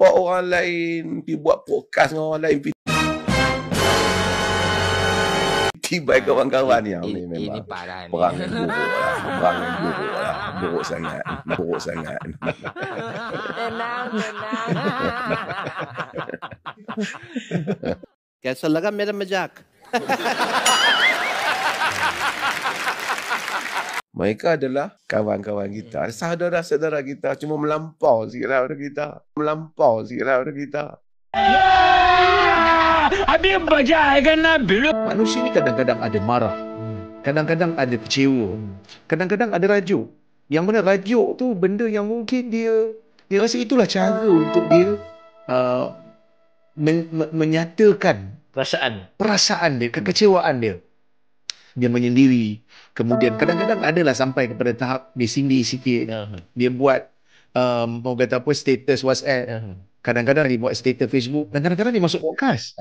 nampak orang lain pergi buat podcast dengan orang lain, tiba kawan-kawan ni memang parah ni. perang yang buruk lah. Perang yang buruk lah. Buruk sangat. Tenang. Cancel lah kan Madam Majak. Mereka adalah kawan-kawan kita, saudara-saudara kita, cuma melampau sikit daripada kita. Manusia ni kadang-kadang ada marah, kadang-kadang ada kecewa, kadang-kadang ada rajuk. Yang mana rajuk tu benda yang mungkin dia rasa itulah cara untuk dia menyatakan perasaan dia, kekecewaan dia. Dia menyendiri. Kemudian kadang-kadang adalah sampai kepada tahap dia sindir sikit. Dia buat mau kata apa, status WhatsApp. Kadang-kadang dia buat status Facebook, dan kadang-kadang dia masuk podcast.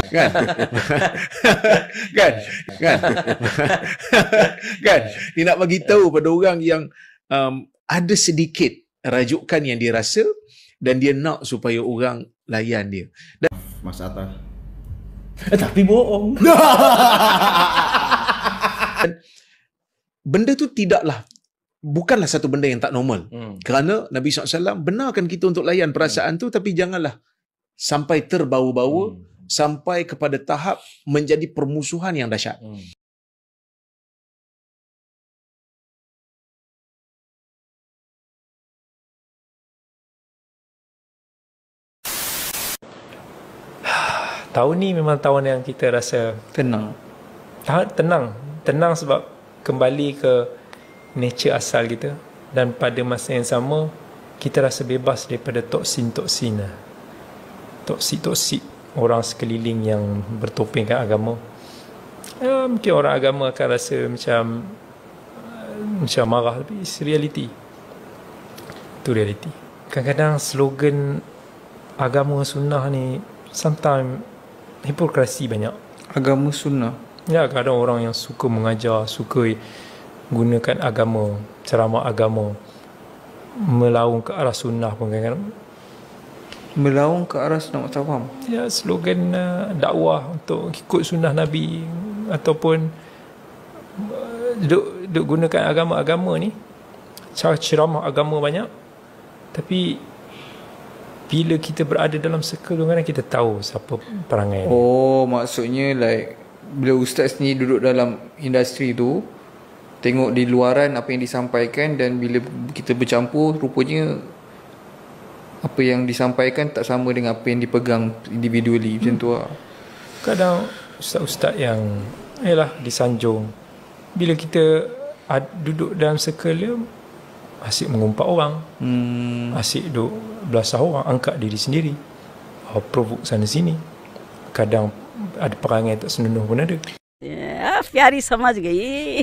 Kan? Kan? Dia nak bagi tahu pada orang yang ada sedikit rajukan yang dia rasa, dan dia nak supaya orang layan dia. Dan Mas Atta. tapi bohong. Benda tu bukanlah satu benda yang tak normal. Kerana Nabi SAW benarkan kita untuk layan perasaan tu, tapi janganlah sampai terbawa-bawa, sampai kepada tahap menjadi permusuhan yang dahsyat. Tahun ni memang tahun yang kita rasa tenang sebab kembali ke nature asal kita, dan pada masa yang sama kita rasa bebas daripada toksik orang sekeliling yang bertopengkan agama. Mungkin orang agama akan rasa macam marah, tapi it's reality. Itu reality. Kadang-kadang slogan agama sunnah ni sometimes hipokrasi banyak. Agama sunnah. Ya, kadang orang yang suka mengajar, suka gunakan agama, ceramah agama, melaung ke arah sunnah pun kadang-kadang. Melaung ke arah sunnah, tak faham. Ya, slogan dakwah untuk ikut sunnah Nabi, ataupun duk gunakan agama-agama ni, cara ceramah agama banyak, tapi bila kita berada dalam circle, kadang-kadang kita tahu siapa perangai. Oh, maksudnya like bila ustaz ni duduk dalam industri tu, tengok di luaran apa yang disampaikan, dan bila kita bercampur, rupanya apa yang disampaikan tak sama dengan apa yang dipegang individually. Macam tu lah. Kadang ustaz-ustaz yang disanjung, bila kita duduk dalam circle dia, asyik mengumpat orang, asyik duk belasah orang, angkat diri sendiri, provoke sana sini. Kadang ada perangai tak senonoh pun ada. प्यारी समझ गई